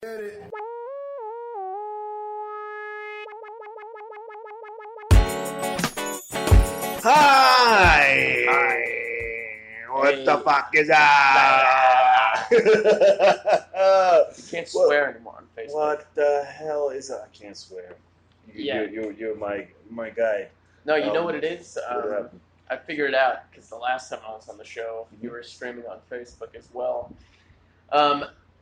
Hi. What the fuck is that? You can't swear anymore on Facebook. What the hell is that? I can't swear. You're my guide. No, you know what it is? What happened? I figured it out because the last time I was on the show, you were streaming on Facebook as well.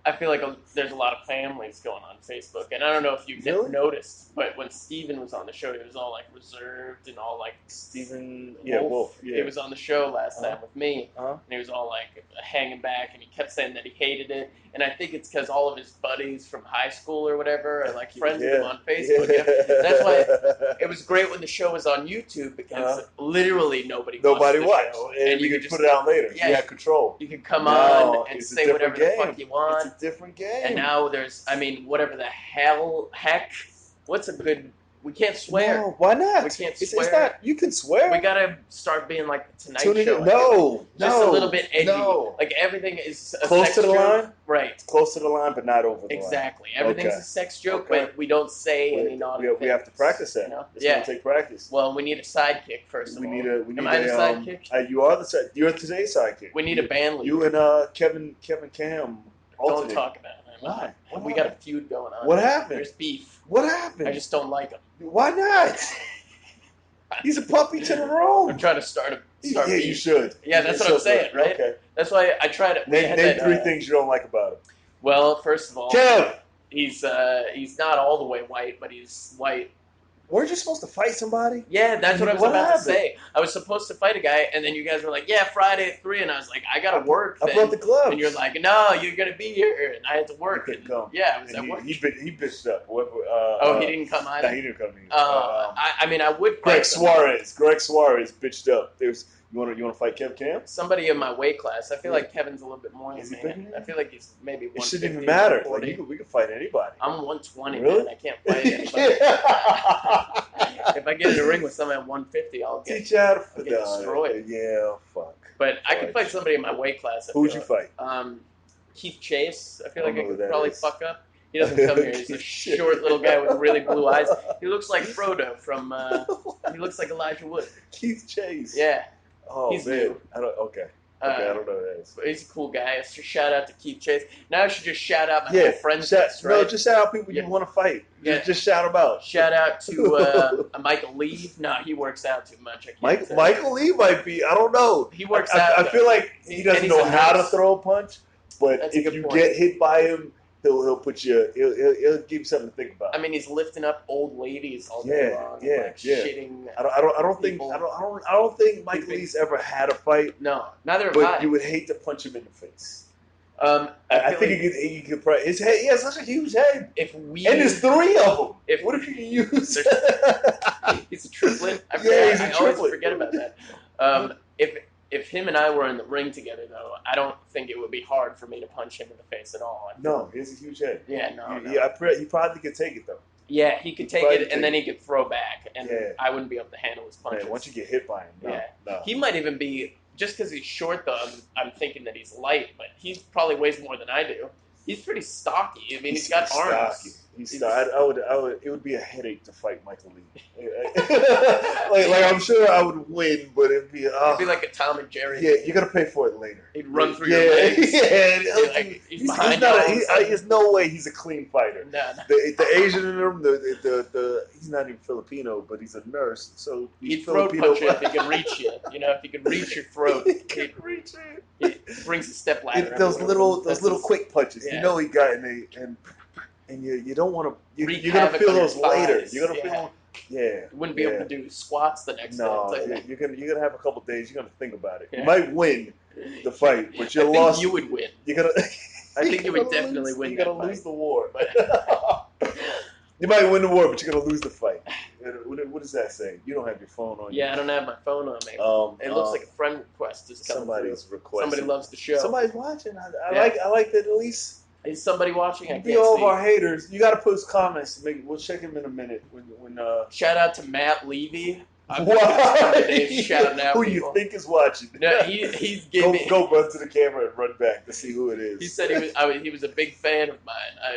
I feel like there's a lot of families going on Facebook, and I don't know if you've noticed, but when Steven was on the show, he was all like reserved and all like Steven Wolf. Yeah. He was on the show last time with me, Uh-huh. and he was all like hanging back, and he kept saying that he hated it, and I think it's because all of his buddies from high school or whatever are like friends with him on Facebook. Yeah. You know? That's why it was great when the show was on YouTube because literally nobody watched. And you could put it out later. Yeah, you had control. You can come on and say whatever the fuck you want. It's a different game. And now there's, whatever the heck, what's a good, we can't swear. No, why not? We can't It's swear. not, you can swear. We gotta start being like the Tonight Show. No. Just a little bit edgy. No. Like everything is a Close sex to the joke. line? Right. Close to the line, but not over the line. Exactly. Everything's a sex joke, but we don't say any naughty things. We have to practice that. You know? It's going to take practice. Well, we need a sidekick first of all. Am I the sidekick? You are the sidekick. You're today's sidekick. We need a band leader. You and Kevin Cam. Don't talk about it. Why? We got a feud going on. What happened? There's beef. What happened? I just don't like him. Why not? He's a puppy to the room. I'm trying to start beef. You should. Yeah, that's what I'm saying, right? Okay. That's why I try to. Name three things you don't like about him. Well, first of all, Kev! He's not all the way white, but he's white. Weren't you supposed to fight somebody? Yeah, that's what I was about to say. I was supposed to fight a guy, and then you guys were like, "Yeah, Friday at 3," and I was like, "I gotta work." I brought the gloves, and you're like, "No, you're gonna be here," and I had to work. He couldn't come. Yeah, I was at work. He bitched up. He didn't come either. No, he didn't come either. I would. Greg Suarez bitched up. You want to fight Kev Cam? Somebody in my weight class. I feel like Kevin's a little bit more than me. I feel like he's maybe 150. It shouldn't even matter. Like, we can fight anybody. I'm 120, really? Man. I can't fight anybody. If I get in the ring with somebody at 150, I'll get destroyed. Yeah, fuck. But I could fight somebody in my weight class. Who would you fight? Keith Chase. I feel like I could probably fuck up. He doesn't come here. He's a short little guy with really blue eyes. He looks like Frodo from. He looks like Elijah Wood. Keith Chase. Yeah. Oh, he's man. new. I don't know who that is. He's a cool guy. So shout out to Keith Chase. Now I should just shout out my whole friends list, right? No, just shout out people you want to fight. Yeah. Just shout them out. Shout out to Michael Lee. No, he works out too much. Michael Lee might be. I don't know. He works out. I feel like he doesn't know how to throw a punch, but if you get hit by him, he'll put you. He'll give you something to think about. I mean, he's lifting up old ladies all day long. Yeah. Shitting. I don't think Mike Lee's ever had a fight. No, neither have But you would hate to punch him in the face. I think he could probably his head. He has such a huge head. And there's three of them. What if you can use? He's a triplet. He's a triplet. I always forget about that. If him and I were in the ring together, though, I don't think it would be hard for me to punch him in the face at all. No, he has a huge head. Yeah, no. He probably could take it, though. Yeah, he could take it, and then he could throw back, and I wouldn't be able to handle his punches. Man, once you get hit by him, no. He might even be, just because he's short, though, I'm thinking that he's light, but he probably weighs more than I do. He's pretty stocky. I mean, he's got arms. Stocky. It would be a headache to fight Michael Lee. like I'm sure I would win, but it'd be like a Tom and Jerry. Yeah, you're gonna pay for it later. He'd run through your legs. Yeah, there's no way he's a clean fighter. No. The Asian in him, he's not even Filipino, but he's a nurse, so he'd throat punch you if he could reach you. You know, if he could reach your throat, he'd reach it. He brings a step ladder. Those little quick punches. Yeah. You know he got and you don't want to. You're gonna feel those later. You're gonna feel. Yeah. You wouldn't be able to do squats the next day. No, you're gonna have a couple days. You're gonna think about it. You might win the fight, but you're lost. I think you would win. I think you would definitely win. You're gonna lose the war. You might win the war, but you're gonna lose the fight. What does that say? You don't have your phone on you. Yeah, I don't have my phone on me. It looks like a friend request is coming. Somebody's requesting. Somebody loves the show. Somebody's watching. I like that at least. Is somebody watching? I can't all of our haters. You got to post comments. We'll check him in a minute. When shout out to Matt Levy. Why? Shouting out who people. You think is watching? No, he's giving. Go run to the camera and run back to see who it is. He said he was a big fan of mine.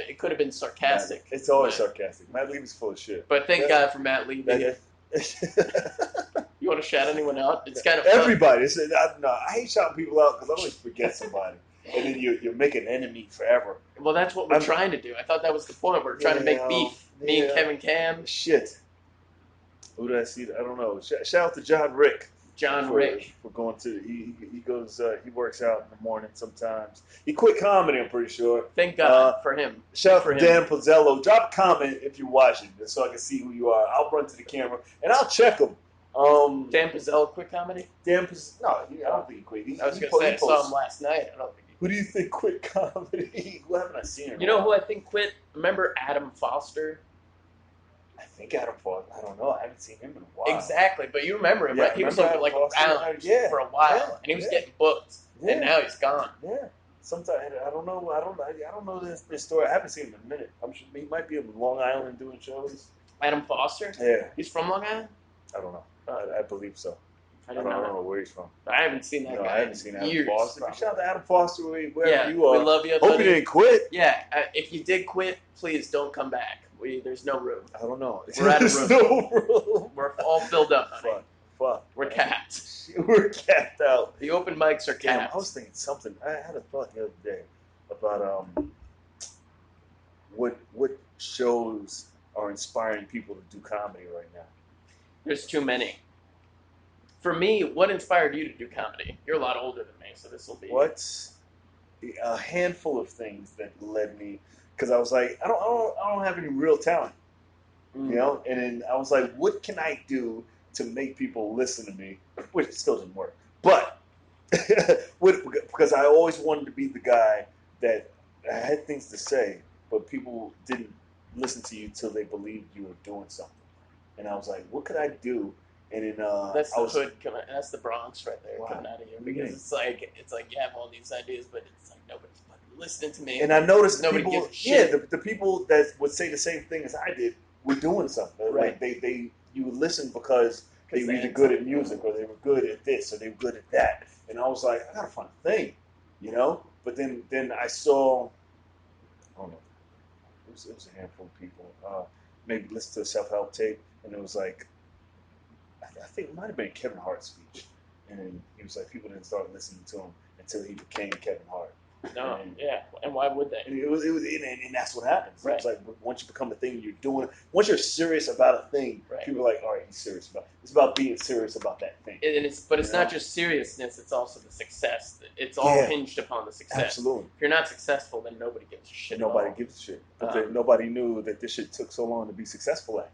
It could have been sarcastic. It's always sarcastic. Matt Levy's full of shit. But thank God for Matt Levy. You want to shout anyone out? It's kind of fun. Everybody. I hate shouting people out because I always forget somebody. And then you make an enemy forever. Well, that's what we're trying to do. I thought that was the point. We're trying to make beef. Me and Kevin Cam. Shit. Who did I see? I don't know. Shout out to John Rick. Rick. For going to he goes he works out in the morning sometimes. He quit comedy, I'm pretty sure. Thank God for him. Shout out for Dan Pozzello. Drop a comment if you're watching so I can see who you are. I'll run to the camera and I'll check him. Dan Pozzello quit comedy? No, I don't think he quit. I was going to say I saw him last night. I don't think he quit. Who do you think quit comedy? Who haven't I seen him? You know who I think quit? Remember Adam Foster? I think Adam Foster. I don't know. I haven't seen him in a while. Exactly, but you remember him, right? He was around for a while, and he was getting booked, and now he's gone. Yeah. Sometimes I don't know. I don't know this story. I haven't seen him in a minute. I'm sure he might be in Long Island doing shows. Adam Foster? Yeah. He's from Long Island? I don't know. I believe so. I don't know where he's from. I haven't seen that guy. I haven't seen Adam years, Foster. Shout out to Adam Foster wherever you are. We love you. Hope you didn't quit. Yeah. If you did quit, please don't come back. There's no room. I don't know. We're out of room. No room. We're all filled up, honey. Fuck. We're capped. We're capped out. The open mics are capped. I was thinking something. I had a thought the other day about what shows are inspiring people to do comedy right now. There's too many. For me, what inspired you to do comedy? You're a lot older than me, so this will be... A handful of things that led me... Because I was like, I don't have any real talent, you know? And then I was like, what can I do to make people listen to me? Which still didn't work. But, because I always wanted to be the guy that I had things to say, but people didn't listen to you till they believed you were doing something. And I was like, what could I do? And then that's the hood coming. That's the Bronx right there coming out of you. Because it's like you have all these ideas, but it's like nobody's fucking listening to me. And I noticed nobody people, gives a shit. the people that would say the same thing as I did were doing something. Right. Like you would listen because they were either good at music or they were good at this or they were good at that. And I was like, I gotta find a thing, you know. But then I saw, I don't know, it was a handful of people. Maybe listen to a self-help tape, and it was like, I think it might have been a Kevin Hart speech, and then he was like, people didn't start listening to him until he became Kevin Hart. No, and why would they? And and that's what happens. Right. It's like once you become a thing, you're doing. Once you're serious about a thing, people are like, all right, he's serious about it. It's about being serious about that thing. But it's not just seriousness; it's also the success. It's all hinged upon the success. Absolutely. If you're not successful, then nobody gives a shit. Nobody gives a shit. But nobody knew that this shit took so long to be successful at.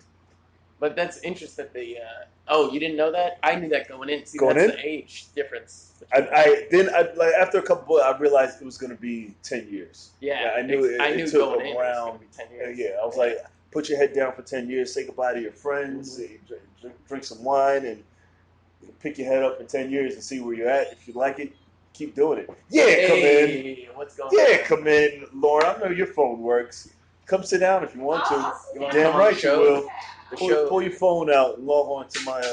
But that's interesting that you didn't know that? I knew that going in. See, that's the age difference. After a couple, I realized it was going to be 10 years. Yeah, I knew it took going in, around. It was gonna be 10 years. Yeah, I was like, put your head down for 10 years, say goodbye to your friends, drink some wine, and pick your head up in 10 years and see where you're at. If you like it, keep doing it. Yeah, come in. What's going on? Yeah, come in, Lauren. I know your phone works. Come sit down if you want to. Damn right you will. Pull your phone out and log on to my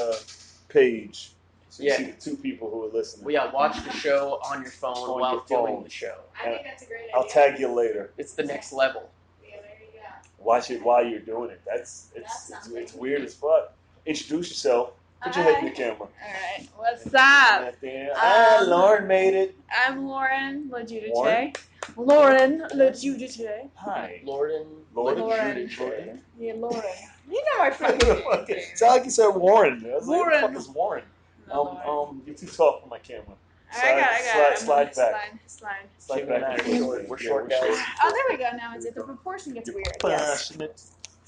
page. So you see the two people who are listening. Well, watch the show on your phone while doing the show. I think that's a great idea. I'll tag you later. It's the next level. Yeah, there you go. Watch it while you're doing it. It's weird as fuck. Introduce yourself. Put your head in the camera. All right. What's up? Lauren made it. I'm Lauren LaJudice. Lauren LaJudice. Hi. Lauren. Yeah, Lauren. You know my fucking name. It's like you said Warren. I was Warren. like, what the fuck is Warren? No, You're too tall for my camera. I got it. Slide back. Slide back. We're short guys. Oh, there we go. Now the proportion gets weird. Yes.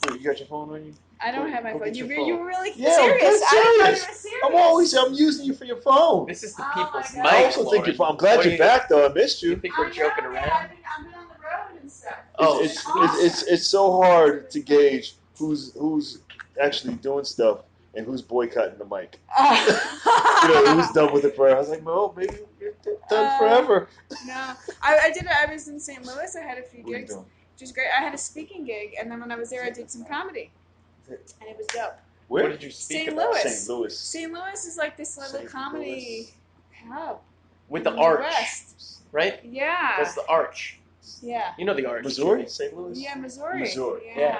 So you got your phone on you? I don't have my phone. You were really Yeah, serious. I'm I didn't know you serious. were serious. I'm using you for your phone. This is the Oh people's my mic. God. I also think you're. I'm glad you're back though. I missed You you. think we're joking around? I've been on the road and stuff. Oh, It's so hard to gauge who's actually doing stuff and who's boycotting the mic. Who's done with it forever. I was like, well, maybe you're done forever. No, I did it. I was in St. Louis. I had a few What are you gigs, doing? which was great. I had a speaking gig, and then when I was there, I did some comedy, and it was dope. Where? What did you speak St. about? Louis. St. Louis. St. Louis is like this little St. comedy hub. With in the arch, Midwest. right? Yeah. What's the arch? Yeah. You know the arch. Missouri? Jimmy. St. Louis? Yeah, Missouri. Missouri. Yeah.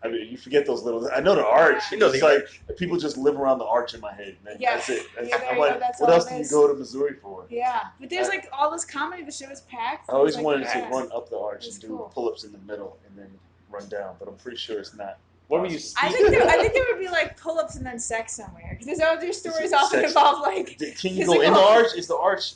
I mean, you forget those little. I know the arch. Yeah. You know It's the like people just live around the arch in my head. Man. Yeah. That's it. Yeah, there I'm you like, go. That's what all else it do you is. go to Missouri for? Yeah. But there's like all this comedy. The show is packed. I always There's, wanted like, to run up the arch It's and do cool. pull-ups in the middle and then run down, but I'm pretty sure it's not. What were you I speaking? think there would be like pull-ups and then sex somewhere because there's other stories Is it often sex? involve like Can you go in the arch? Is the arch?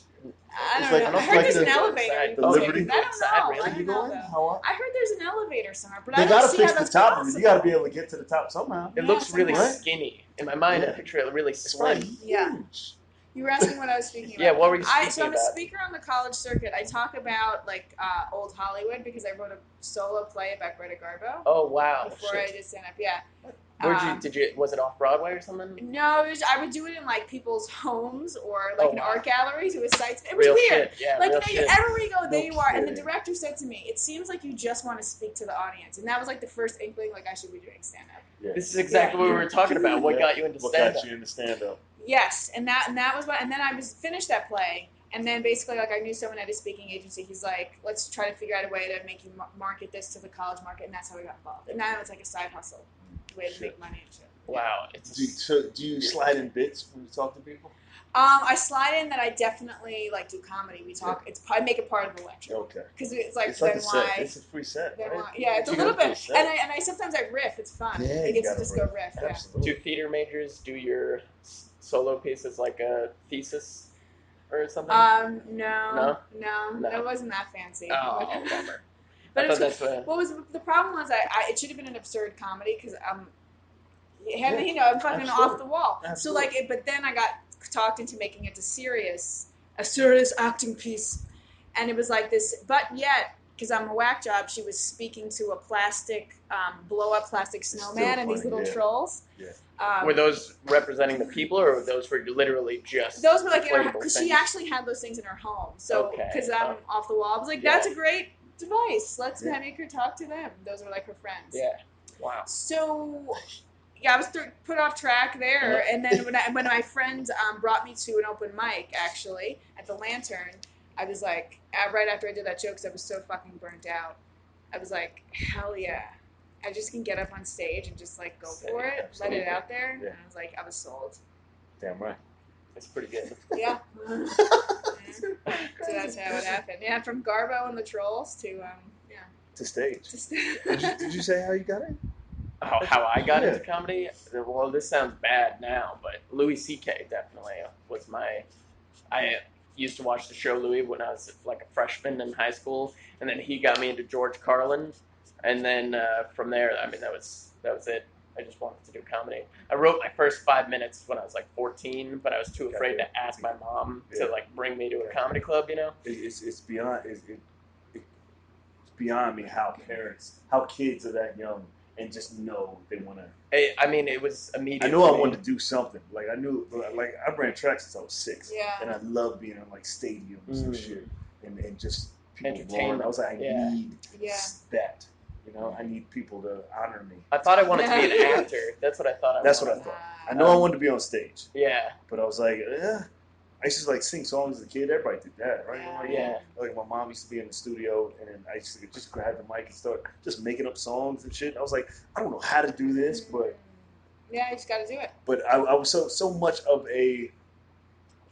I It's don't like- know. I it's heard like there's the- an elevator. inside. You The can Liberty? take. I don't Inside, know. really? I Can you don't go know in? though. How? I heard there's an elevator somewhere, but I They don't gotta see fix how the that's top of it. possible. You gotta be able to get to the top somehow. It looks really Right? skinny. In my mind, I Yeah. picture it really It's probably slim. Yeah. huge. You were asking what I was speaking about. Yeah, what were you So I'm speaking a about? speaker on the college circuit. I talk about like old Hollywood because I wrote a solo play about Greta Garbo Oh wow! before I did stand up. Yeah. Did you? Was it off Broadway or something? No, I would do it in like people's homes or like Oh, in wow. art galleries. It was sites. It was Real weird. shit. Yeah, Like real you know, shit. everywhere you go, there you are. And the kidding. director said to me, "It seems like you just want to speak to the audience," and that was like the first inkling, like I should be doing stand up. Yeah. This is exactly what we were talking about. What got you into What stand-up? got you into stand-up? Yes, and that was what. And then I was finished that play, and then basically like I knew someone at a speaking agency. He's like, "Let's try to figure out a way to make you market this to the college market," and that's how we got involved. And now it's like a side hustle, way to make money and shit. Wow. Do you slide in bits when you talk to people? I slide in that I definitely like do comedy. We talk. I make it part of the lecture Okay. because it's like It's like then a why. set. It's a free set, Then right? why? Yeah, it's a You little gotta do a bit, set. and I sometimes I riff. It's fun. Yeah, I you get to gotta just go riff. Yeah. Absolutely. Do theater majors do your solo pieces like a thesis or something? No, it wasn't that fancy. Oh, bummer. But I it was, thought that's what. what was the problem was it should have been an absurd comedy because I'm fucking absolutely. off the wall. Absolutely. So but then I got talked into making it a serious acting piece, and it was like this. But yet, because I'm a whack job, she was speaking to a plastic blow up plastic snowman and these funny, little yeah. trolls. Yeah. Were those representing the people, or those were literally just Those were like inflatable because things? she actually had those things in her home. So Okay. because I'm off the wall, I was like, Yeah. that's a great device. Let's Yeah. make her talk to them. Those were like her friends. Yeah. Wow. So, yeah, I was put off track there, and then when my friend brought me to an open mic, actually, at the Lantern, I was like, right after I did that joke, because I was so fucking burnt out, I was like, hell yeah. I just can get up on stage and just, like, go for it, Absolutely. let it out there, Yeah. and I was like, I was sold. Damn right. It's pretty good. Yeah. So that's how it happened. Yeah, from Garbo and the Trolls to, To stage. just Did you say how you got in? How I got Yeah. into comedy? Well, this sounds bad now, but Louis C.K. definitely was my. I used to watch the show Louis when I was like a freshman in high school, and then he got me into George Carlin, and then from there, I mean, that was it. I just wanted to do comedy. I wrote my first 5 minutes when I was like 14, but I was too afraid to ask my mom to like bring me to a comedy club. You know, It's beyond it's beyond me how kids are that young and just know they want to. I mean, it was immediate. I knew I wanted to do something. Like I knew, like I ran track since I was 6, Yeah. and I loved being in like stadiums and shit, and just people Entertainment. roaring. I was like, I need Yeah. that. You know, I need people to honor me. I thought I wanted to be an actor. That's what I thought. That's what I thought. I know I wanted to be on stage, Yeah. but I was like, I used to like sing songs as a kid. Everybody did that, right? Yeah. Like, Yeah. Like my mom used to be in the studio, and then I used to just grab the mic and start just making up songs and shit. I was like, I don't know how to do this, but yeah, you just got to do it. I was so much of a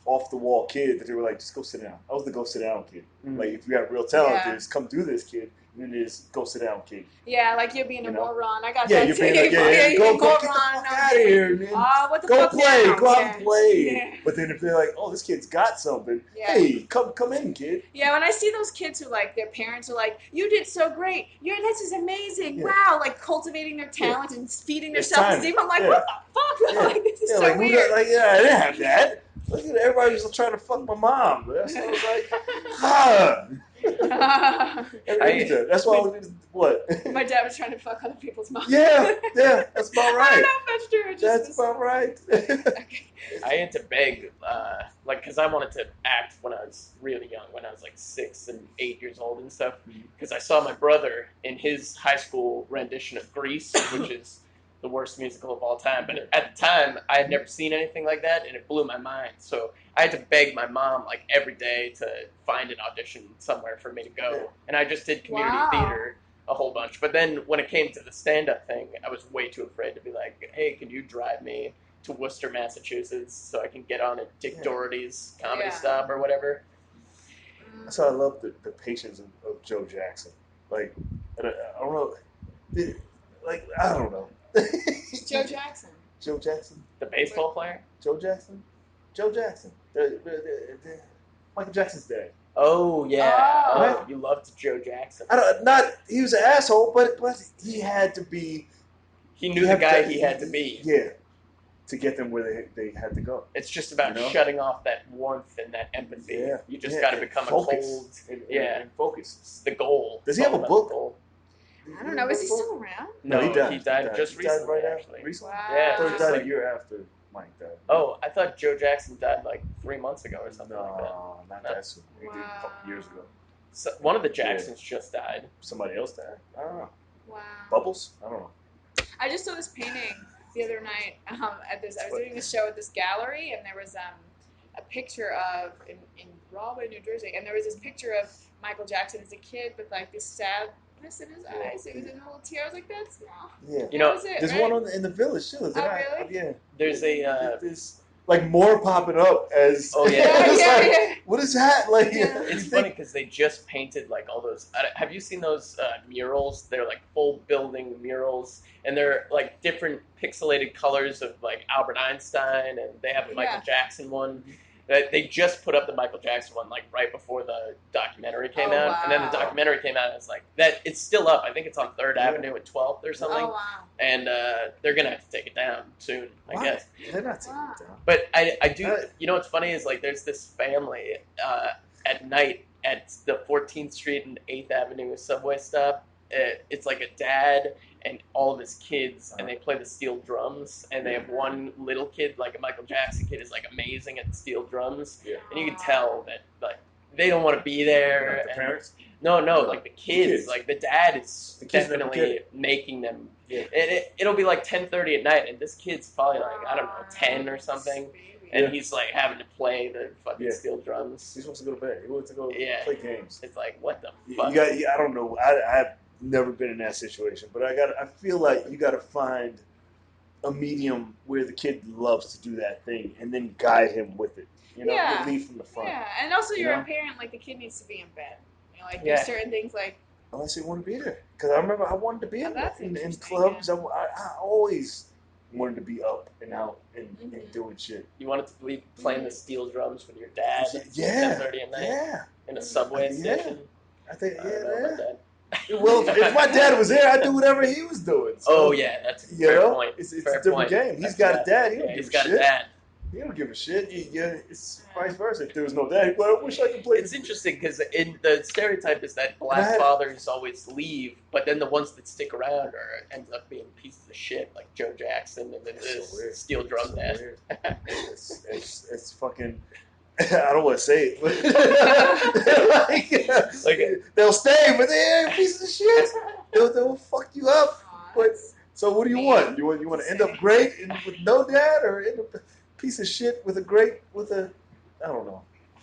off the wall kid that they were like, just go sit down. I was the go sit down kid. Mm. Like if you have real talent, Yeah. just come do this, kid. And then just go sit down, kid. Yeah, like you're being a You know? moron. I got Yeah, that you're too. being like, yeah. Go get the fuck out of here, man. What the Go fuck play, now? go out Yeah. and play. Yeah. But then if they're like, oh, this kid's got something, Yeah. hey, come in, kid. Yeah, when I see those kids who like their parents are like, "You did so great. This is amazing. Yeah. Wow!" Like cultivating their talent and feeding their It's self-esteem. I'm like, yeah. what the fuck? Yeah. Like this is Yeah, so like, who weird. got, like, yeah, I didn't have that. Look at everybody was trying to fuck my mom. That's what I was like, that's why I was, what? My dad was trying to fuck other people's moms. Yeah, that's about I right. don't know if that's true. It just That's was- about right. I had to beg, because I wanted to act when I was really young, when I was like 6 and 8 years old and stuff. Because I saw my brother in his high school rendition of Grease, which is the worst musical of all time. But at the time, I had never seen anything like that, and it blew my mind. So I had to beg my mom like every day to find an audition somewhere for me to go. And I just did community theater a whole bunch. But then when it came to the stand-up thing, I was way too afraid to be like, hey, can you drive me to Worcester, Massachusetts, so I can get on at Dick Doherty's Comedy Stop or whatever? That's why I love the patience of Joe Jackson. Like, I don't know. Like, I don't know. Joe Jackson. Joe Jackson? The baseball player? Joe Jackson? Joe Jackson. Michael Jackson's dad. Oh, yeah. Oh. Right? You loved Joe Jackson. He was an asshole, but he had to be. He knew the guy he had to be. Yeah. To get them where they had to go. It's just about shutting off that warmth and that empathy. Yeah. You just got to become focus. a cold. And focus. It's the goal. Does he have a book? I don't know. Is he still around? No, he died. He died just recently. Right actually. Recently? Wow. Yeah. I thought he died a year after Mike died. Oh, I thought Joe Jackson died like 3 months ago or something like that. No, not that soon. He did a couple years ago. So, one of the Jacksons just died. Somebody else died. I don't know. Wow. Bubbles? I don't know. I just saw this painting the other night. At this, I was doing a show at this gallery, and there was a picture of in Rahway, New Jersey, and there was this picture of Michael Jackson as a kid with like this sadness in his eyes. It was in a little tear. I was like, "That's Yeah. You know, there's one in the village too. Is Oh, really? Yeah. There's a. There's like more popping up as. Oh yeah. Yeah. What is that? Like, Yeah. It's funny because they just painted like all those. Have you seen those murals? They're like full building murals, and they're like different pixelated colors of like Albert Einstein, and they have a Michael Jackson one. They just put up the Michael Jackson one like right before the documentary came out, and then the documentary came out, and it's like that. It's still up. I think it's on 3rd Avenue at 12th or something. Oh wow. And they're gonna have to take it down soon, I guess. They're not taking it down. But I do. You know what's funny is like there's this family at night at the 14th Street and 8th Avenue subway stop. It's like a dad and all of his kids, and they play the steel drums. And they have one little kid, like a Michael Jackson kid, is like amazing at the steel drums. Yeah. And you can tell that like they don't want to be there. Like the parents? No, like the kids. Like the dad is definitely making them. Yeah. It'll be like 10:30 at night, and this kid's probably like, I don't know, 10 or something. And he's like having to play the fucking steel drums. He's supposed to go to bed. He wants to go play games. It's like, what the fuck? I don't know. I've never been in that situation, but I feel like you got to find a medium where the kid loves to do that thing, and then guide him with it. You know, lead from the front. Yeah, and also you're a parent. Like the kid needs to be in bed. You know, like there's certain things like. Unless they want to be there, because I remember I wanted to be in clubs. Yeah. I always wanted to be up and out and doing shit. You wanted to be playing the steel drums with your dad at 10:30 at night in a subway station? I think, I don't know about that. Well, if my dad was there, I'd do whatever he was doing. So, that's a fair point. It's a different game. He's got a dad. He don't give a shit. A dad. He don't give a shit. It's vice versa. If there was no dad, he'd be like, I wish I could play. It's interesting because the stereotype is that black fathers always leave, but then the ones that stick around end up being pieces of shit, like Joe Jackson and then this steel drum dad. It's fucking. I don't want to say it, but they'll stay, but they're pieces of shit. They'll fuck you up. But so, what do you want? You want to end up great with no dad, or end up a piece of shit with a I don't know.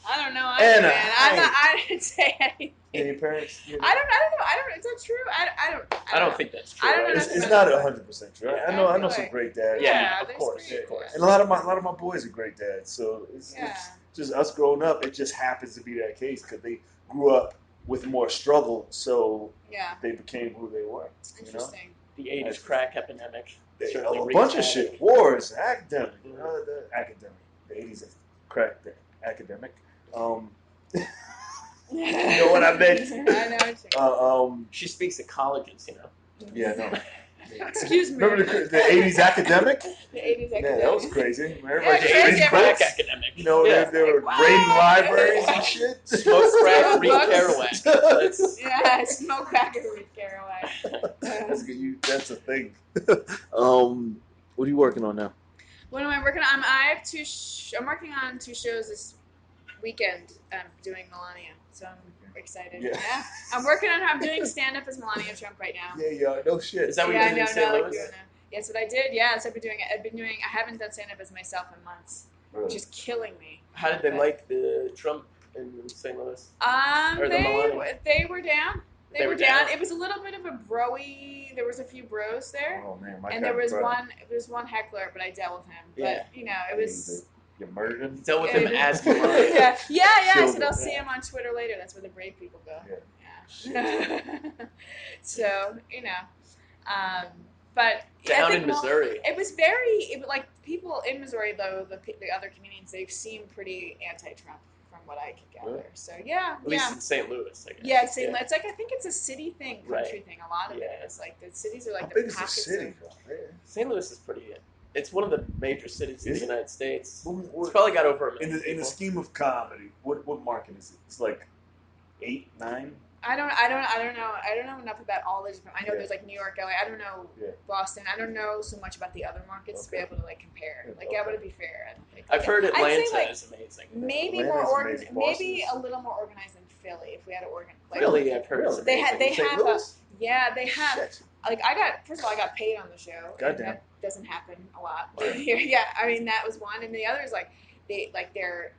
I don't know. I didn't say anything. Any parents? I don't know. Is that true? I don't think that's true. It's not 100% true. I know some great dads. Yeah, of course. And a lot of my boys are great dads. So it's just us growing up. It just happens to be that case because they grew up with more struggle, so they became who they were. Interesting. The 80s crack epidemic. A bunch of shit. Wars, academic. The academic. The 80s crack academic. You know what I meant? I know what you she speaks at colleges, Yeah, no. Excuse me. Remember the 80s academic? The 80s academic. Yeah, that was crazy. Crazy crack academic. They were raiding libraries and shit. Smoke crack, read Kerouac. Yeah, smoke crack and read Kerouac. That's good. That's a thing. What are you working on now? What am I working on? I'm working on 2 shows this weekend. I'm doing Melania, so I'm excited. Yeah. I'm doing stand-up as Melania Trump right now. Yeah, no shit. Is that what you're doing in St. Louis? That's what I did. Yeah, so I've been doing it. I haven't done stand-up as myself in months, Really? which is killing me. How did they like the Trump in St. Louis? Or They were down. They were down. down. It was a little bit of a broy. There was a few bros there. Oh man, and there was one heckler, but I dealt with him. Yeah. But it was. You murdered him? Dealt with him as Melania. Yeah. I Killed said I'll him. see him on Twitter later. That's where the brave people go. Yeah. So but Down in Missouri. It was like people in Missouri though the other comedians they seem pretty anti-Trump from what I could gather. Really? So yeah, At least in St. Louis, I guess. Yeah, St. Louis. It's like I think it's a city thing, country thing. A lot of it is like the cities are like How the big is the pockets city? of. St. Louis is pretty. It's one of the major cities in the United States. What- It's probably got over 1 million in the scheme of comedy, what market is it? It's like 8, 9. I don't know. I don't know enough about all the different. I know there's like New York, LA. I don't know Boston. I don't know so much about the other markets to be able to like compare. Like that would be fair. I don't think. I've heard Atlanta is amazing. Maybe Atlanta's more amazing. maybe a little more organized than Philly if we had to organize. Like, Really, I've heard it's they amazing. have they have Shit. like first of all I got paid on the show. Goddamn. That doesn't happen a lot Right. here. Yeah, I mean that was one, and the other is like their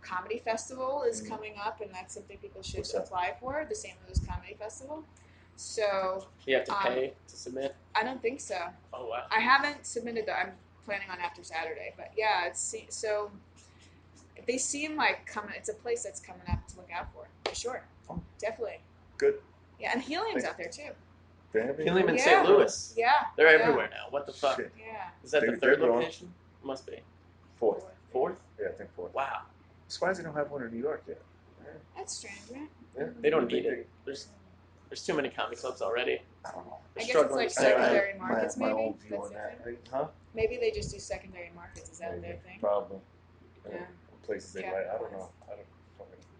comedy festival is coming up, and that's something people should apply for. The St. Louis Comedy Festival. So You have to pay to submit. I don't think so. Oh wow! I haven't submitted though. I'm planning on after Saturday, but yeah, so they seem like coming. It's a place that's coming up to look out for sure. Oh. Definitely. Good. Yeah, and Helium's out there too. Helium in St. Louis. Yeah. They're everywhere now. What the fuck? Shit. Yeah. Is that the third location? Must be. Fourth. Fourth? Yeah, I think fourth. Wow. I'm surprised they don't have one in New York yet. That's strange, right? Yeah. They don't need it. There's too many comedy clubs already. I don't know. I guess it's like secondary markets, my maybe. own view That's on their that. thing. Huh? Maybe they just do secondary markets. Is that their thing? Probably. Yeah. Places they like. I don't know.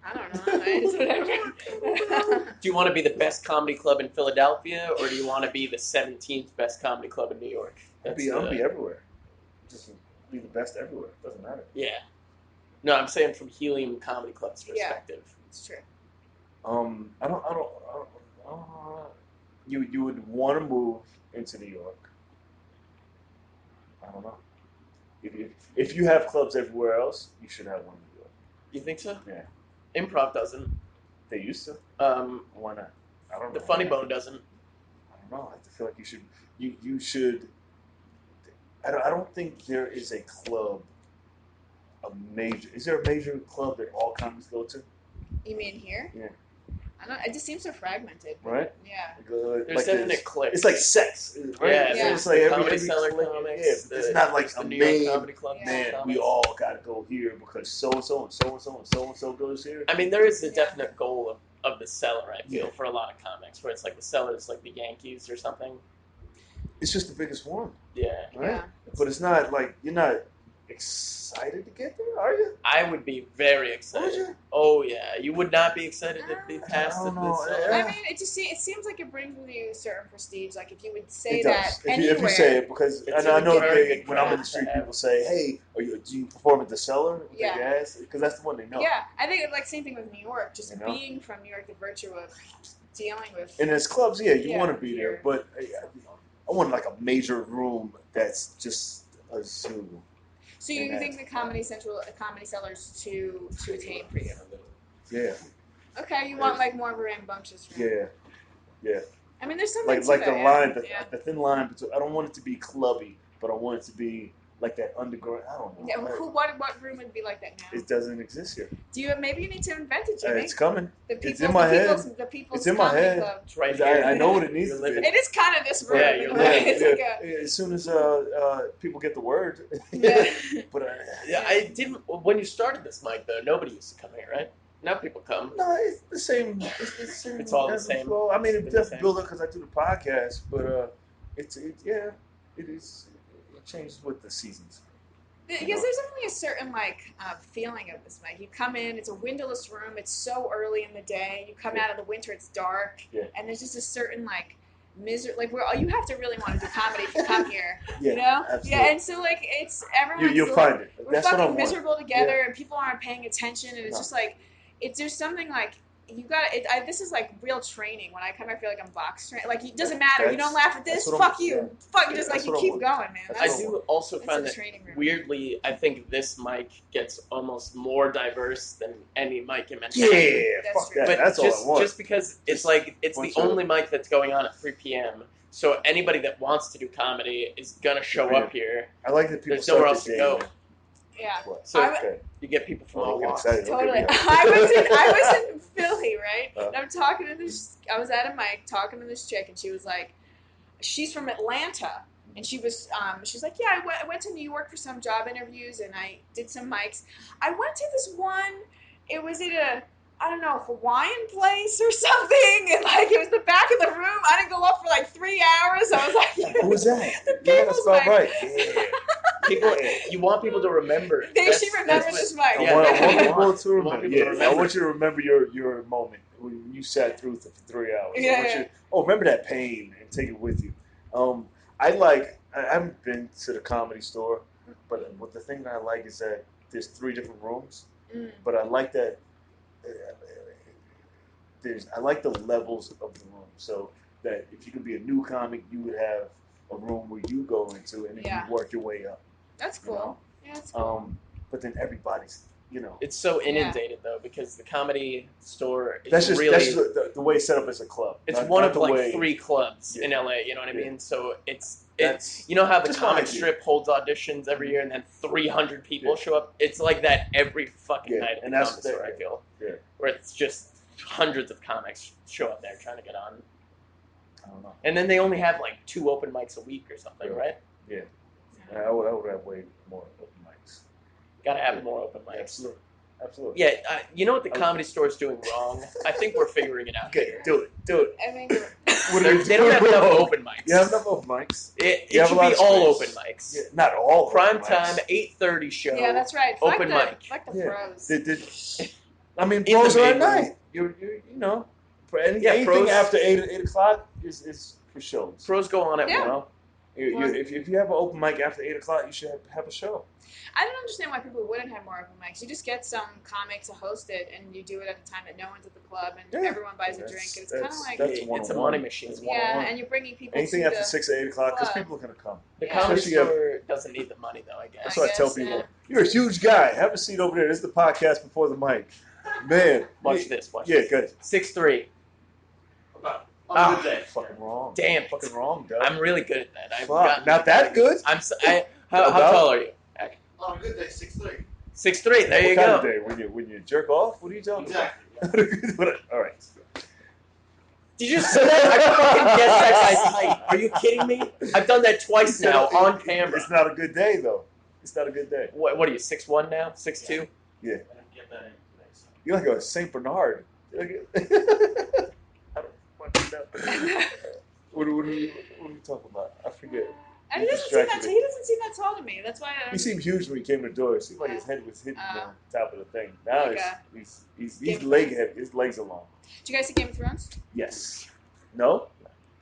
I don't know. It's whatever. Do you want to be the best comedy club in Philadelphia, or do you want to be the 17th best comedy club in New York? I'll be everywhere. Just be the best everywhere. Doesn't matter. Yeah. No, I'm saying from Helium Comedy Club's perspective. Yeah, it's true. I don't. You would want to move into New York. I don't know. If you have clubs everywhere else, you should have one in New York. You think so? Yeah. Improv doesn't. They used to. Why not? I don't know. The Funny Bone doesn't. I don't know. I feel like you should. You should. I don't think there is a club. Is there a major club that all comics go to? You mean here? Yeah. I don't. It just seems so fragmented. Right. Yeah. There's definite cliques. It's like sex, right? Yeah. It's like every Comedy Cellar clique. comics. Yeah, it's not like the a New York main Comedy Club. man. We all got to go here because so and so and so and so and so and so goes here. I mean, there is a definite goal of the Cellar. I feel for a lot of comics, where it's like the Cellar is like the Yankees or something. It's just the biggest one. Yeah. Right. Yeah. But it's not like you're not excited to get there, are you? I would be very excited. Would you? Oh yeah, you would not be excited to be past I the don't know. Cellar. I mean, it seems like it brings with you a certain prestige. Like if you would say It that does. anywhere. If you say it, because It's I know a very good when I'm in the craft street, to have. people say, "Hey, do you perform at the Cellar?" Yeah. Yes, because that's the one they know. Yeah, I think like same thing with New York. Just You know? being from New York, the virtue of dealing with. And there's clubs, you Yeah, want to be there, here. but I want like a major room that's just a zoo. So you think the Comedy Cellar's too tame for you? Yeah, Okay, you want like more of a rambunctious room. yeah. I mean, there's something Like to the that, line, yeah. the thin line between. I don't want it to be clubby, but I want it to be like that underground. I don't know. Yeah, what room would be like that now? It doesn't exist here. Maybe you need to invent it, Jimmy. It's coming. It's in my head. The people's It's in my comedy head. club. It's right here. I know what it needs You're to living be. It is kind of this room. Yeah, in you're a way. living. It's like As soon as people get the word. Yeah. But Yeah, I didn't. When you started this, Mike, though, nobody used to come here, right? Now people come. no, it's the same. It's the same. It's all the ebb and same. flow. I mean, it It's the does same. build up because I do the podcast, but it is. It changes with the seasons. Because there's definitely a certain feeling of this mic. You come in, it's a windowless room. It's so early in the day. You come out of the winter, it's dark, and there's just a certain misery. You have to really want to do comedy if you come here. Yeah, you know? absolutely. Yeah, and so it's everyone's You'll find it. we're That's what I fucking want. miserable together, and people aren't paying attention, and it's No. just there's something you got it. This is like real training. When I come, I feel like I'm box trained. Like it doesn't matter. You don't laugh at this. Fuck you. Fuck you. Just like you keep going, man. I do also find that weirdly. I think this mic gets almost more diverse than any mic in Manhattan. Yeah, fuck that. But that's all I want. Just because it's like it's the only mic that's going on at 3 p.m. So anybody that wants to do comedy is gonna show up here. I like that people. There's nowhere else to go. Man. Yeah. So you get people from all walks. Totally. I was in Philly, right? And I'm talking to this. I was at a mic talking to this chick, and she was like, she's from Atlanta, and she was like, yeah, I went to New York for some job interviews, and I did some mics. I went to this one. It was at a, I don't know, Hawaiian place or something, and like it was the back of the room. I didn't go up for like 3 hours. I was like, who was that? The people's mic. Right. Yeah. People, you want people to remember. She remembers this mic. I want people to remember. Yeah, I want you to remember your moment when you sat through for 3 hours. Yeah. Remember that pain and take it with you. I haven't been to the Comedy Store, but what the thing that I like is that there's 3 different rooms. But I like that. I like the levels of the room, so that if you could be a new comic, you would have a room where you go into and then you work your way up. That's cool. You know? Yeah, that's cool. But then everybody's, It's so inundated though because the Comedy Store is that's really the way it's set up as a club. It's one of like 3 clubs in LA. You know what I mean? So it's you know how the comic strip holds auditions every year and then 300 people show up. It's like that every fucking night at the Comedy Store. I feel where it's just hundreds of comics show up there trying to get on. I don't know. And then they only have like 2 open mics a week or something, right? Yeah. I would have way more open mics. Gotta have more open mics. Absolutely. Yeah, you know what the Comedy Store is doing wrong? I think we're figuring it out. Okay, do it. I mean, they don't have enough open mics. You have enough open mics. It should be all open mics. Yeah, not all. Prime time, 8:30 show. Yeah, that's right. Open mic. Like the pros. I mean, pros are at night. You know, for anything pros, after 8 o'clock is for shows. Pros go on at 1. If you have an open mic after 8 o'clock, you should have a show. I don't understand why people wouldn't have more open mics. You just get some comic to host it, and you do it at a time that no one's at the club, and everyone buys a drink. And it's kind of like it's a money machine. And you're bringing people. Anything after 6 or 8 o'clock, because people are gonna come. The Comedy Store doesn't need the money, though. I guess. That's what I tell people. Yeah. You're a huge guy. Have a seat over there. This is the podcast before the mic. Man, watch this. Watch this. Good. 6'3". Good day. Fucking wrong. Damn. Fucking wrong, Doug. I'm really good at that. Not that good? How tall are you? On a good day, 6'3". 6'3". There you go. What kind of day? When you jerk off? What are you talking about? All right. Did you see that? I fucking guessed that guy's height. Are you kidding me? I've done that twice now on camera. It's not a good day, though. It's not a good day. What are you, 6'1" now? 6'2"? Yeah. You're like a Saint Bernard. I don't fucking know. What are we talking about? I forget. He doesn't seem that tall to me. That's why he seemed huge when he came to the door. It seemed like his head was hitting the top of the thing. Now he's leg heavy. His legs are long. Did you guys see Game of Thrones? Yes. No?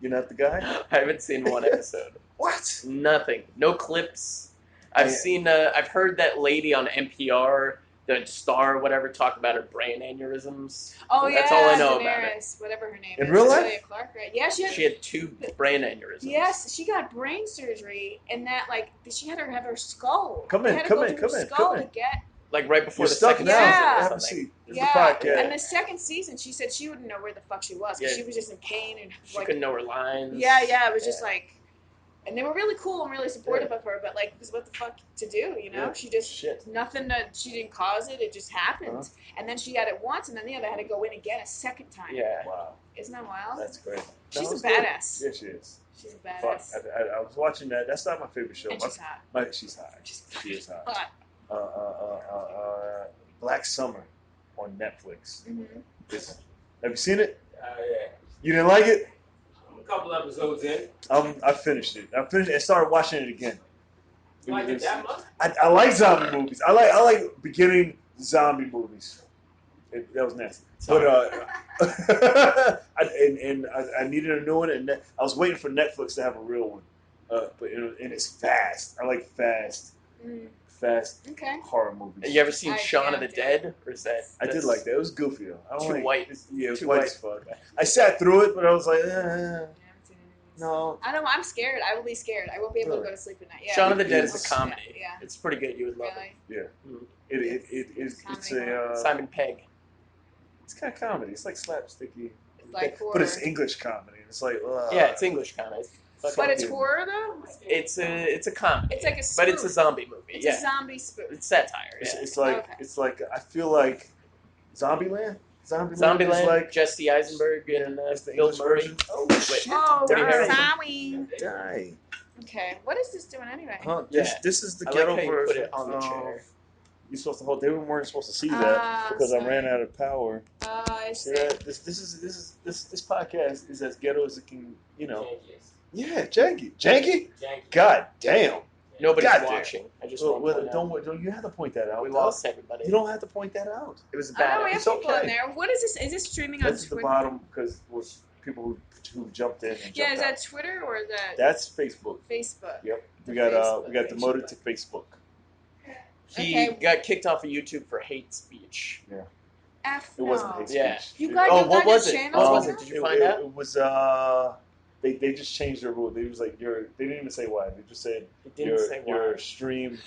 You're not the guy? I haven't seen one episode. What? Nothing. No clips. I've heard that lady on NPR, the star or whatever, talk about her brain aneurysms. Oh, yeah. That's all I know about it. Whatever her name is. In real life? Clark, right? Yeah, she had 2 brain aneurysms. Yes, she got brain surgery, and that, she had to have her skull. Come in. To get... Like right before the second season. Have a seat. This is the podcast. And the second season, she said she wouldn't know where the fuck she was because she was just in pain and she couldn't know her lines. Yeah, it was just like, and they were really cool and really supportive of her, but because what the fuck to do, you know? She just she didn't cause it; it just happened. And then she had it once, and then they had to go in again a second time. Yeah, wow, isn't that wild? That's great. She's a badass. Yeah, she is. She's a badass. I was watching that. That's not my favorite show. And she's hot. She's hot. She is hot. Black Summer on Netflix. Mm-hmm. Have you seen it? Yeah. You didn't like it? A couple episodes in. I finished it. I finished it and started watching it again. You like it that much? I like zombie movies. I like beginning zombie movies. That was nasty. But I needed a new one, and I was waiting for Netflix to have a real one. But it's fast. I like fast. fast Okay. horror movies. Have you ever seen Shaun of the yeah. Dead? Or is that? I did like that. It was goofy though. I don't Too like, white. Yeah, it was Too white white. as fuck. I sat through it, but I was like, Yeah, I haven't seen any of these. no. I don't know. I'm scared. I will be scared. I won't be able to Really? go to sleep at night. Yeah. Shaun of the Dead It is a is. comedy. Yeah. It's pretty good. You would love Really? it. It's Comedy Mm. Simon Pegg. it's kind of comedy. It's like slapsticky, Like but horror. it's English comedy. It's like Yeah, it's English comedy. But it's horror though. It's a comedy. It's like a but it's a spoof. zombie movie. It's yeah, a zombie spoof. it's satire. Yeah. It's like I feel like Zombieland. Zombieland is Zombieland, like Jesse Eisenberg and it's the Bill English Murray. version. Oh shit! Oh, Woody we're Harrelson. sorry. Die. Okay, what is this doing anyway? Huh? Yeah. This is the I like ghetto how you version. put it on the chair. You're supposed to hold. They weren't supposed to see that because I ran out of power. Oh, I See see. that? This podcast is as ghetto as it can. You know. Yeah, janky. God damn. Nobody's Goddamn. watching. I just want to point out. Don't you have to point that out? We lost everybody. You don't have to point that out. It was a I know bad. we have It's people okay. in there. What is this? Is this streaming on That's at the Twitter? bottom because people who jumped in. And Yeah, jumped is that out. Twitter or is that That's Facebook. Facebook? Yep. We The got Facebook. demoted to Facebook. He Okay. got kicked off of YouTube for hate speech. F It no. wasn't hate speech. Yeah. You got Oh, you what got was your it? channels What on was there? it? Did you find out? It was they just changed their rule. They was like they didn't even say why. They just said It didn't say why. your stream.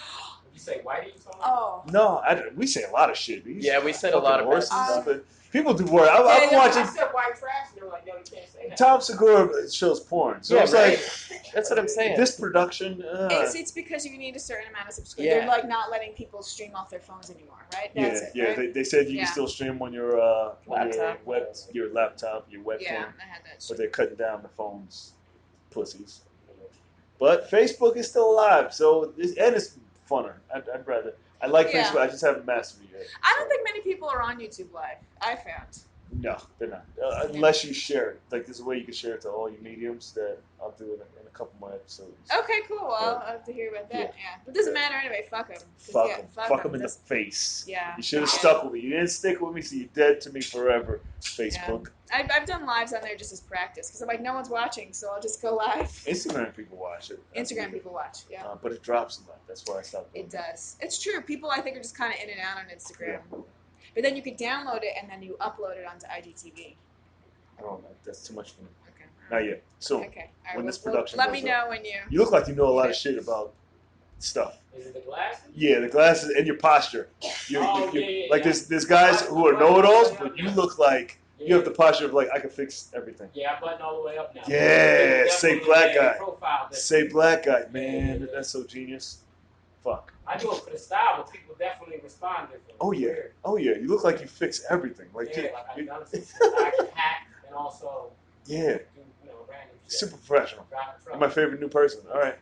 You say whitey or something? Oh. No, we say a lot of shit. These Yeah, we said a lot of fucking bad horses, stuff. but people do work. I'm Yeah, watching I said white trash, and they were like, no, you can't say that. Tom Segura shows porn. So Yeah, it's right. like That's what I'm saying. this production. It's because you need a certain amount of subscribers. Yeah. They're like not letting people stream off their phones anymore, right? That's yeah, it, right? they said you Yeah. can still stream on your Laptop. your laptop, your webcam, Yeah, I had that but shit. they're cutting down the phones, pussies. But Facebook is still alive, so it's funner. I'd rather. I like Yeah. Facebook. I just haven't mastered it yet. I don't think many people are on YouTube Live. I found. No, they're not. Unless you share it. Like there's a way you can share it to all your mediums that I'll do in a couple more episodes. Okay, cool. Well, I'll have to hear about that. Yeah, but it doesn't matter anyway. Fuck them. Fuck them in the face. Yeah. You should have Yeah. stuck with me. You didn't stick with me, so you're dead to me forever. Facebook. I've done lives on there just as practice because I'm like, no one's watching, so I'll just go live. Instagram people watch it. Instagram people watch. Yeah. But it drops a lot. That's why I stopped doing It does. It's true. People, I think, are just kind of in and out on Instagram. But then you could download it and then you upload it onto IGTV. I don't know. That's too much for me. Okay. Not yet. Soon. Okay. All right. When Well, this production let goes me up. know when you. You look like you know a lot of shit about stuff. Is it the glasses? Yeah, the glasses and your posture. Like yeah. there's guys who are know-it-alls, but you look like you have the posture of like I can fix everything. Yeah, I button all the way up now. Yeah, say Definitely black a guy. profile that- Say black guy, man. That's so genius. Fuck. I do it for the style, but people definitely respond differently. Oh yeah. Weird. Oh yeah. You look like you fix everything. Like Yeah, like I've done some stuff. I can hack and also yeah, do random shit. super professional. Drive a truck. My favorite new person. All right.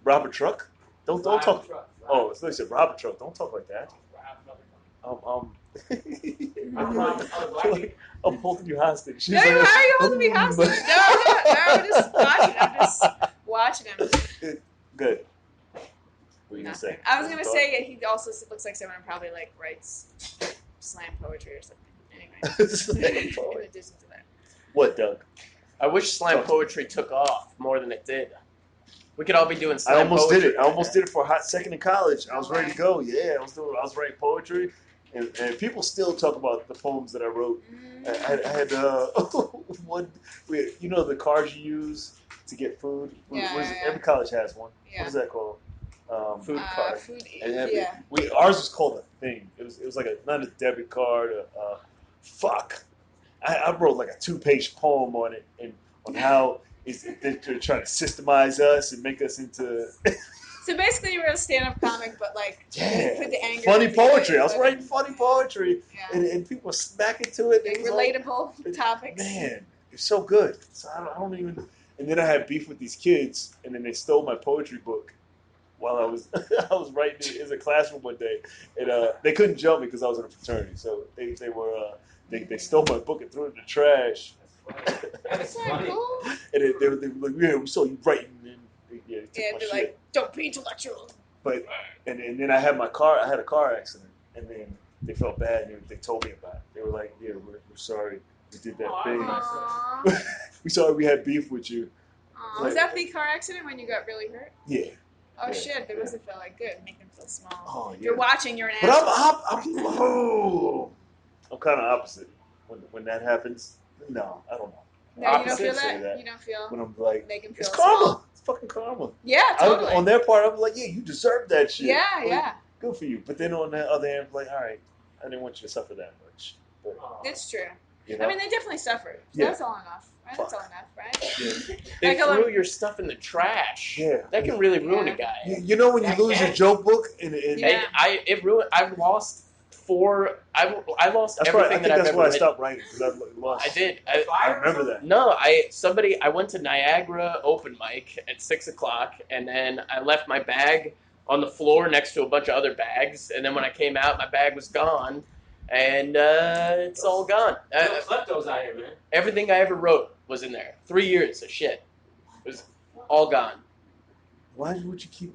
Rob a truck? Don't Drive a talk. truck. Oh, so they said rob a truck. Don't talk like that. Drive another truck. I'm, I'm like, I'm holding you hostage. She's No, like, why are you holding me hostage? No, I'm just watching. I'm just watching him. Good. What are you gonna say? I was gonna say he also looks like someone who probably like writes slam poetry or something. Anyway, Slam in poetry. addition to that. What, Doug? I wish slam poetry took off more than it did. We could all be doing slam I almost poetry. did it. I almost did it for a hot second in college. I was ready to go. Yeah, I was writing poetry, and people still talk about the poems that I wrote. I had one. You know the cards you use to get food. Every college has one. Yeah. What is that called? Food card. Food, And yeah. ours was called a thing. It was like not a debit card. Fuck. I wrote like a 2-page poem on it and on how they're trying to systemize us and make us into So basically, you were a stand-up comic, but like put the anger. funny into poetry. it, I was but- writing funny poetry, Yeah. and people were smacking to it. Like It was like, relatable topics. man, it's so good. So I don't even. And then I had beef with these kids, and then they stole my poetry book while I was writing it in a classroom one day, and they couldn't jump me because I was in a fraternity. So they stole my book and threw it in the trash. That's not cool. And they were like, "Yeah, we saw you writing." And they took Yeah, my they're shit. like, don't be intellectual. But and then I had my car. I had a car accident, and then they felt bad, and they told me about it. They were like, "Yeah, we're sorry. We did that thing. Aww. We sorry we had beef with you." Aww. Was that the car accident when you got really hurt? Yeah. Oh Yeah, shit! That yeah. doesn't feel like good. Make them feel small. Oh If yeah. you're watching, you're an But asshole. I'm kind of opposite when that happens. No, I don't know. No, you don't Opposite feel say that? You don't feel when I'm like, make them feel it's karma. small. It's fucking karma. Yeah, totally. On their part, I'm like, yeah, you deserve that shit. Yeah, Like, yeah. Good for you. But then on the other hand, I'm like, all right, I didn't want you to suffer that much. But, It's true. you know? I mean, they definitely suffered. So Yeah. that's all enough. Right? That's all enough, right? Yeah. They Like a threw little- your stuff in the trash. Yeah. That can really ruin Yeah. a guy. You know when you That lose your can. joke book and Yeah. It ruined. I've lost 4. I lost that's why I everything think that I've that's ever why I written. stopped writing because I lost. I did. I remember that. No, I went to Niagara open mic at 6:00, and then I left my bag on the floor next to a bunch of other bags, and then when I came out, my bag was gone, and it's all gone. Left those out here, man. Everything I ever wrote was in there. 3 years of shit. It was all gone. Why would you keep?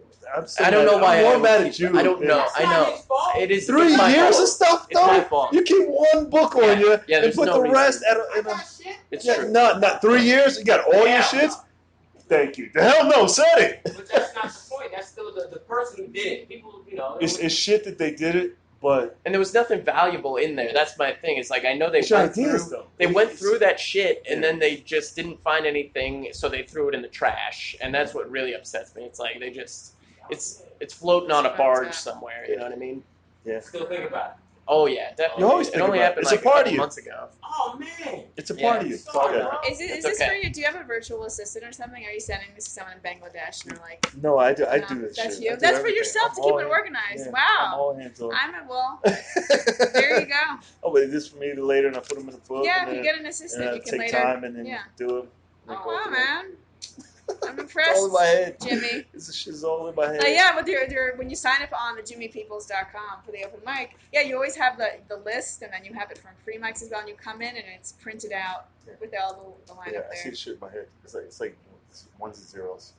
I don't know why. I'm I more would mad keep at you. it. I don't know. That's I not know. his fault. It is 3 it's my years fault. of stuff, It's though. my fault. You keep one book on you Yeah, and there's put no the reason. rest at I a. got shit. It's Yeah, true. not 3 years. You got all your shits. Thank you. The hell no, said it. But that's not the point. That's still the person who did it. People, you know. It's shit that they did it, but And there was nothing valuable in there. That's my thing. It's like I know they it's your went ideas through. though. They went through that shit, and Yeah. then they just didn't find anything, so they threw it in the trash, and that's what really upsets me. It's like they just, it's floating on a barge somewhere. You know what I mean? Yeah. Still think about it. Oh yeah, definitely. You always it think only about it. happened It's a like part of couple you. months ago. Oh man. It's a Yeah. part of you. Sorry, Yeah. bro. Is It's this okay. for you? Do you have a virtual assistant or something? Are you sending this to someone in Bangladesh and they're like, No, I do. I no, do this that's shit. you? I do That's for everything. yourself to I'm keep all it in- organized. yeah, I'm Wow. all hands on. There you go. Oh, but this for me later, and I put them in the book. Yeah, and if you then, get an and assistant, I you can take later. time and then Yeah. do it. Oh wow, man. I'm It's all in my impressed, head. Jimmy. This shit is all in my head. Yeah, with your when you sign up on the jimmypeoples.com for the open mic, yeah, you always have the list, and then you have it from free mics as well, and you come in and it's printed out with all the lineup Yeah, I see there. the shit in my head. It's like ones and zeros.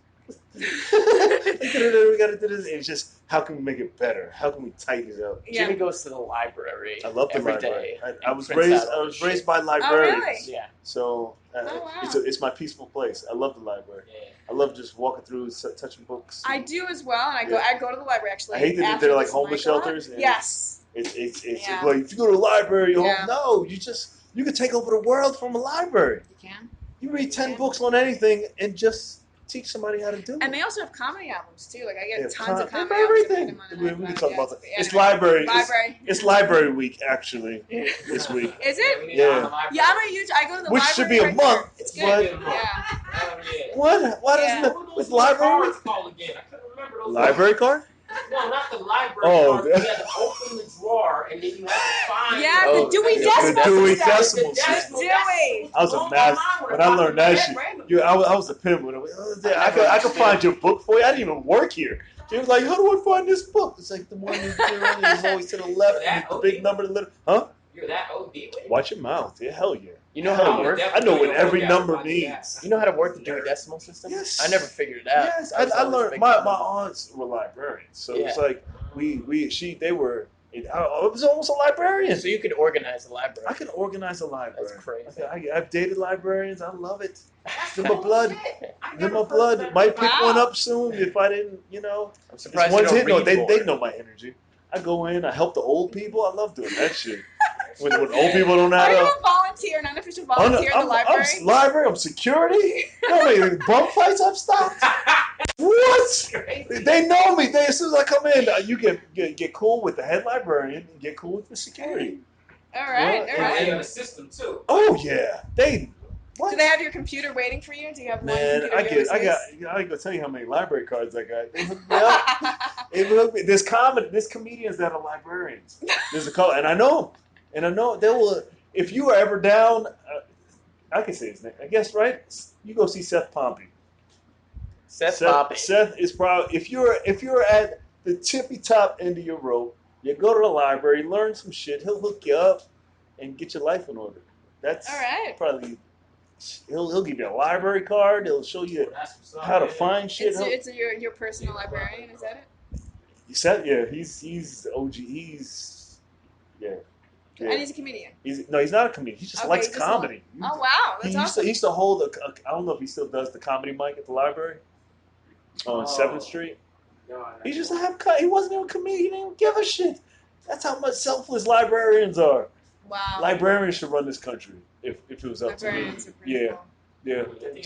We gotta do this. It's just how can we make it better? How can we tighten it up? Yeah. Jimmy goes to the library. I love the every library. day. I and was prints raised. out all I this was raised shit. by librarians. really? Yeah. So Oh, wow. it's my peaceful place. I love the library. Yeah. I love just walking through, touching books. I do as well, and I go to the library actually. I hate that after they're like this homeless mic a lot. shelters. And Yes. It's Yeah. like if you go to the library, you're Yeah. home. No, you can take over the world from a library. You can. You read 10 Yeah. books on anything and just teach somebody how to do it. And they also have comedy albums too. Like I They get have tons of they have comedy albums. everything. I put them We on can the talk iPad. about that. Yeah, It's anyway. library. Library. It's library week actually this week. Is Yeah, it? we need Yeah. to on the library. Yeah, I'm a huge. I go to the Which library. should be a right month, there. It's but- good. Yeah. Hell yeah. What? Why Yeah. doesn't it What were with those library? cards called again? I couldn't remember those. Library card? No, not the library Oh, card. You had to open the drawer and then you had to find. Yeah, Oh, the Dewey the Decimal Dewey System. Decimal The System. Dewey. I was a master when I learned that shit. I was a pimp when I could find your book for you. I didn't even work here. She was like, "How do I find this book?" It's like the one is always to the left, and the big number, the little. Huh? You're that OD with it? Watch your mouth. Yeah, hell yeah. You know how Hell to yeah. work? I know what every number means. You know how to work the Dewey Decimal System? Yes. I never figured it out. Yes, was I always a learned. big My fan. aunts were librarians, so it's Yeah. like they were. I was almost a librarian. So you could organize the library. I can organize a library. That's crazy. I've dated librarians. I love it. That's In my blood. In my blood. Might pick Wow. one up soon if I didn't, I'm It's surprised you one's don't hit. No, read they more. know my energy. I go in, I help the old people. I love doing that shit. When old people don't know Are you how a volunteer, an unofficial volunteer in the library? I'm library, I'm security. You know how many bum fights I've stopped? What? They know me. As soon as I come in, you get cool with the head librarian and get cool with the security. All right, Yeah, all right. And in the system too. Oh yeah, what? Do they have your computer waiting for you? Do you have one Man, computer? I go tell you how many library cards I got. They hooked me up. They hooked me. There's comedians that are librarians. There's a couple, and I know they will. If you are ever down, I can say his name. I guess right. You go see Seth Pompey. Seth Poppy. Seth is probably if you're at the tippy top end of your rope, you go to the library, learn some shit. He'll hook you up and get your life in order. That's All right. probably. He'll give you a library card. He'll show you how to find shit. It's your personal librarian, is that it? Seth, yeah, he's OG. Yeah. And he's a comedian. He's not a comedian. He just Okay, likes he just comedy. Oh wow, He that's awesome. used to hold I don't know if he still does the comedy mic at the library on 7th Street. He just he wasn't even a comedian. He didn't even give a shit. That's how much selfless librarians are. Wow. Librarians should run this country if it was up to me. Librarians are pretty Yeah, cool. yeah.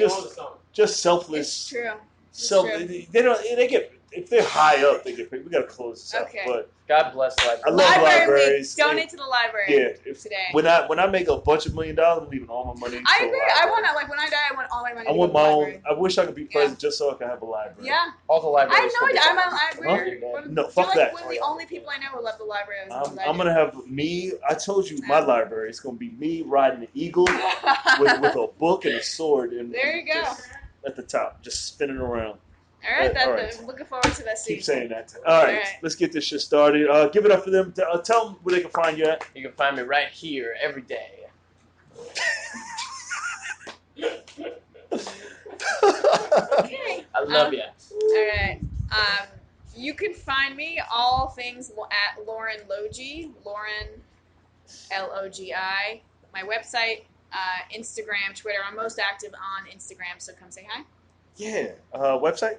Just selfless. It's true. They don't. They get if they're high up, they get paid. We gotta close this out. Okay. But God bless I libraries. love Library libraries. Week. Donate to the library. Yeah. Today. When I make $1 bunch $1 million, I'm leaving all my money. I to a agree. library. I want to, like, when I die, I want all my money I to want go to my the own. library. I wish I could be president just so I could have a library. Yeah. All the I libraries. have no idea. Huh? No, fuck like, that. We're the only people I know who love the library. I'm gonna have me. I told you my library. It's gonna be me riding the eagle with a book and a sword. And there you go. Just at the top, just spinning around. All right, all right. I'm looking forward to that season. Keep saying that. All right, let's get this shit started. Give it up for them. Tell them where they can find you at. You can find me right here every day. Okay. I love you. All right. You can find me all things at Lauren Logi. Lauren Logi. My website, Instagram, Twitter. I'm most active on Instagram, so come say hi. Yeah. Website?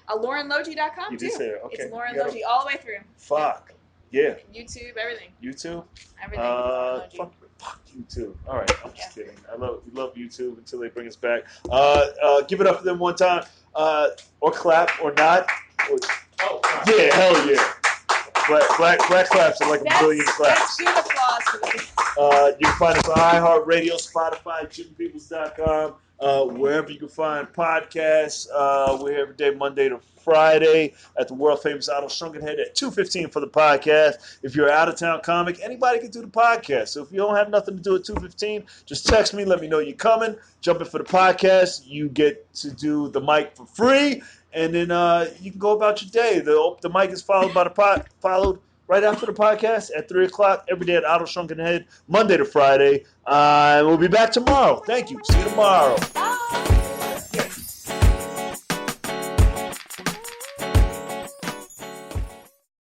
LaurenLogi.com You too. did say it. Okay. It's Lauren Logi all the way through. Fuck. Yeah. YouTube, everything. YouTube? Everything. Lauren Logi. Fuck YouTube. All right. I'm just kidding. We love YouTube until they bring us back. Give it up for them one time. Or clap or not. Yeah, hell yeah. Black claps are like a billion claps. That's good applause for the You can find us on iHeartRadio, Spotify, chickenpeoples.com, wherever you can find podcasts. We're here every day, Monday to Friday, at the world famous Otto Strungenhead at 2:15 for the podcast. If you're an out-of-town comic, anybody can do the podcast. So if you don't have nothing to do at 2:15, just text me, let me know you're coming. Jump in for the podcast. You get to do the mic for free. And then you can go about your day. The mic is followed right after the podcast at 3 o'clock every day at Otto Shrunken Head, Monday to Friday. We'll be back tomorrow. Thank you. See you tomorrow.